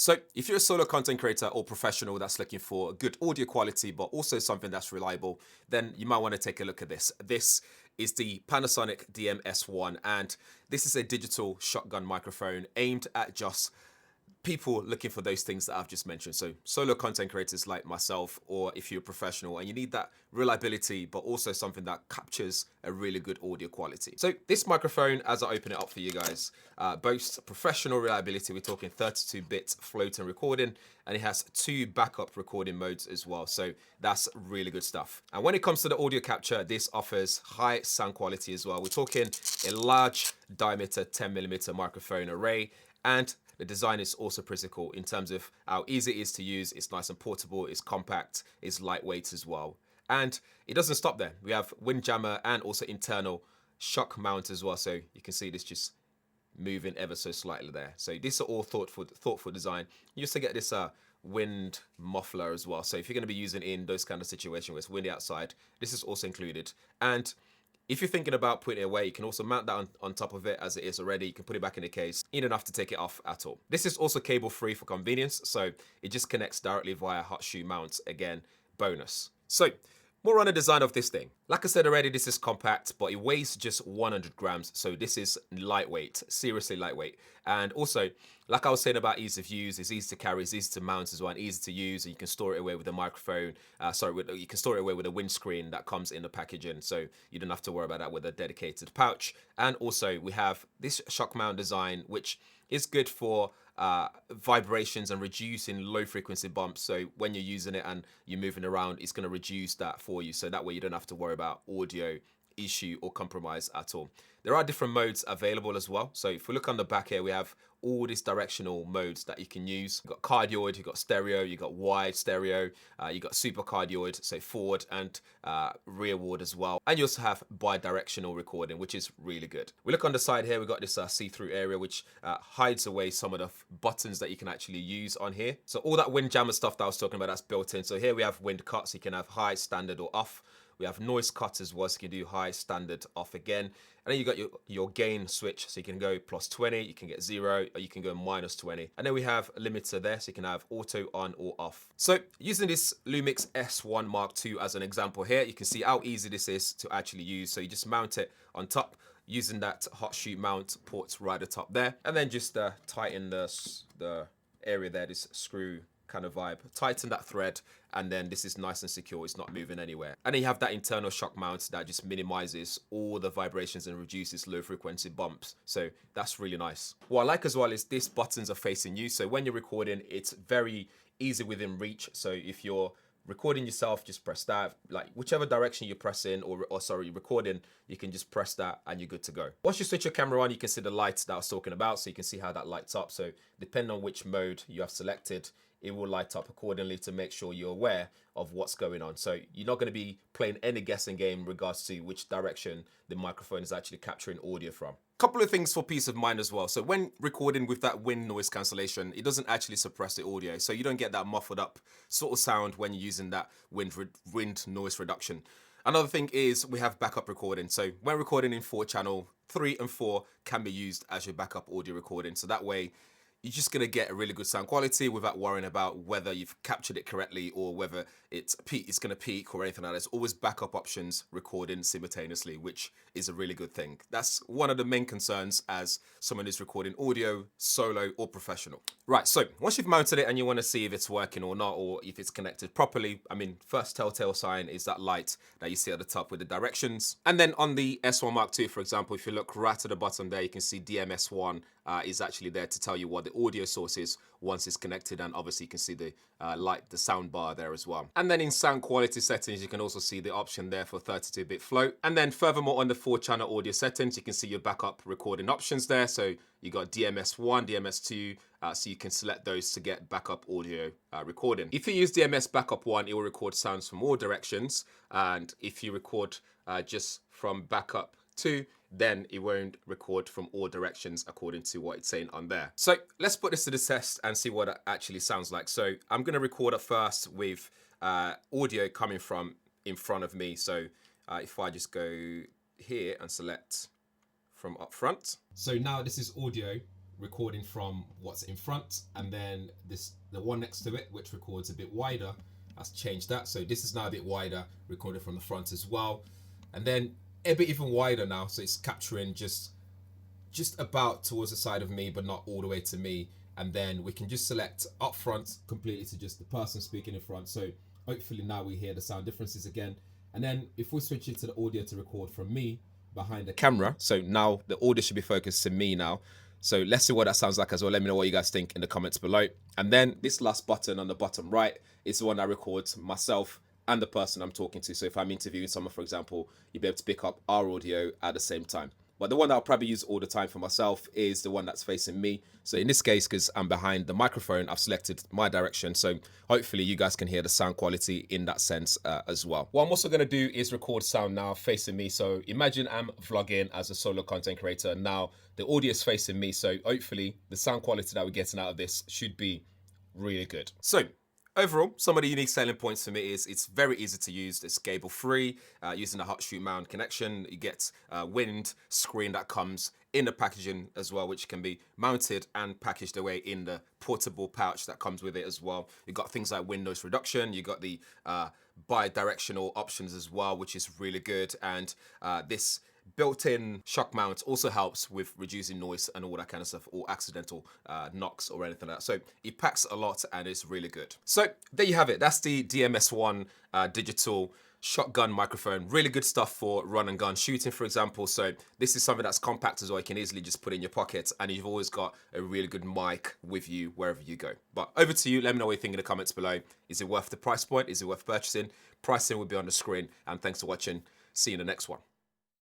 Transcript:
So if you're a solo content creator or professional that's looking for good audio quality, but also something that's reliable, then you might want to take a look at this. This is the Panasonic DM-S1, and this is a digital shotgun microphone aimed at just people looking for those things that I've just mentioned. So solo content creators like myself, or if you're a professional and you need that reliability, but also something that captures a really good audio quality. So this microphone, as I open it up for you guys, boasts professional reliability. We're talking 32-bit floating recording, and it has 2 backup recording modes as well. So that's really good stuff. And when it comes to the audio capture, this offers high sound quality as well. We're talking a large diameter 10mm microphone array, and the design is also pretty cool in terms of how easy it is to use. It's nice and portable, it's compact, it's lightweight as well. And it doesn't stop there. We have windjammer and also internal shock mount as well. So you can see this just moving ever so slightly there. So these are all thoughtful design. You used to get this wind muffler as well. So if you're going to be using in those kind of situations where it's windy outside, this is also included. And if you're thinking about putting it away, you can also mount that on top of it as it is already. You can put it back in the case. You don't have to take it off at all. This is also cable free for convenience, so it just connects directly via hot shoe mount. Again, bonus. So more on the design of this thing. Like I said already, this is compact, but it weighs just 100 grams. So this is lightweight, seriously lightweight. And also, like I was saying about ease of use, it's easy to carry, it's easy to mount as well, and easy to use. And you can store it away with a microphone. You can store it away with a windscreen that comes in the packaging. So you don't have to worry about that with a dedicated pouch. And also we have this shock mount design, which is good for vibrations and reducing low frequency bumps. So when you're using it and you're moving around, it's going to reduce that for you. So that way you don't have to worry about audio issue or compromise at all. There are different modes available as well. So if we look on the back here, we have all these directional modes that you can use. You've got cardioid, you've got stereo, you've got wide stereo, you've got super cardioid, so forward and rearward as well. And you also have bi-directional recording, which is really good. We look on the side here, we've got this see-through area, which hides away some of the buttons that you can actually use on here. So all that windjammer stuff that I was talking about, that's built in. So here we have wind cuts, you can have high, standard, or off. We have noise cuts as well, so you can do high, standard, off again. And then you got your gain switch, so you can go +20, you can get 0, or you can go -20. And then we have a limiter there, so you can have auto on or off. So using this Lumix S1 Mark II as an example here, you can see how easy this is to actually use. So you just mount it on top using that hot shoe mount ports right at the top there. And then just tighten the area there, this screw kind of vibe. Tighten that thread, and then this is nice and secure, it's not moving anywhere. And then you have that internal shock mount that just minimizes all the vibrations and reduces low frequency bumps. So that's really nice. What I like as well is these buttons are facing you, so when you're recording, it's very easy within reach. So if you're recording yourself, just press that, like whichever direction you're pressing or recording, you can just press that and you're good to go. Once you switch your camera on, you can see the lights that I was talking about, so you can see how that lights up. So depending on which mode you have selected, it will light up accordingly to make sure you're aware of what's going on. So you're not going to be playing any guessing game in regards to which direction the microphone is actually capturing audio from. Couple of things for peace of mind as well. So when recording with that wind noise cancellation, it doesn't actually suppress the audio. So you don't get that muffled up sort of sound when you're using that wind noise reduction. Another thing is we have backup recording. So when recording in 4-channel, 3 and 4 can be used as your backup audio recording. So that way, you're just going to get a really good sound quality without worrying about whether you've captured it correctly or whether it's going to peak or anything like that. There's always backup options recording simultaneously, which is a really good thing. That's one of the main concerns as someone who's recording audio, solo or professional. Right, so once you've mounted it and you want to see if it's working or not, or if it's connected properly, I mean, first telltale sign is that light that you see at the top with the directions. And then on the S1 Mark II, for example, if you look right at the bottom there, you can see DM-S1 is actually there to tell you what the audio source is once it's connected, and obviously you can see the the sound bar there as well. And then in sound quality settings, you can also see the option there for 32-bit float. And then furthermore, on the 4-channel audio settings, you can see your backup recording options there. So you got DMS1, DMS2, so you can select those to get backup audio recording. If you use DMS backup 1, it will record sounds from all directions. And if you record just from backup 2, then it won't record from all directions according to what it's saying on there. So let's put this to the test and see what it actually sounds like. So I'm going to record at first with audio coming from in front of me. So if I just go here and select from up front. So now this is audio recording from what's in front, and then the one next to it, which records a bit wider, has changed that. So this is now a bit wider, recorded from the front as well, and then a bit even wider now, so it's capturing just about towards the side of me, but not all the way to me. And then we can just select up front completely to just the person speaking in front. So hopefully now we hear the sound differences again. And then if we switch it to the audio to record from me behind the camera, so now the audio should be focused to me now. So let's see what that sounds like as well. Let me know what you guys think in the comments below. And then this last button on the bottom right is the one that records myself and the person I'm talking to. So if I'm interviewing someone, for example, you'll be able to pick up our audio at the same time. But the one that I'll probably use all the time for myself is the one that's facing me. So in this case, because I'm behind the microphone, I've selected my direction. So hopefully you guys can hear the sound quality in that sense as well. What I'm also going to do is record sound now facing me. So imagine I'm vlogging as a solo content creator. Now the audio is facing me. So hopefully the sound quality that we're getting out of this should be really good. So overall, some of the unique selling points for me is it's very easy to use. It's cable free, using a hot shoe mount connection. You get a wind screen that comes in the packaging as well, which can be mounted and packaged away in the portable pouch that comes with it as well. You've got things like wind noise reduction. You got the bi-directional options as well, which is really good. And this built-in shock mount also helps with reducing noise and all that kind of stuff, or accidental knocks or anything like that. So it packs a lot and it's really good. So there you have it. That's the DM-S1 digital shotgun microphone. Really good stuff for run and gun shooting, for example. So this is something that's compact as well. You can easily just put in your pocket, and you've always got a really good mic with you wherever you go. But over to you. Let me know what you think in the comments below. Is it worth the price point? Is it worth purchasing? Pricing will be on the screen. And thanks for watching. See you in the next one.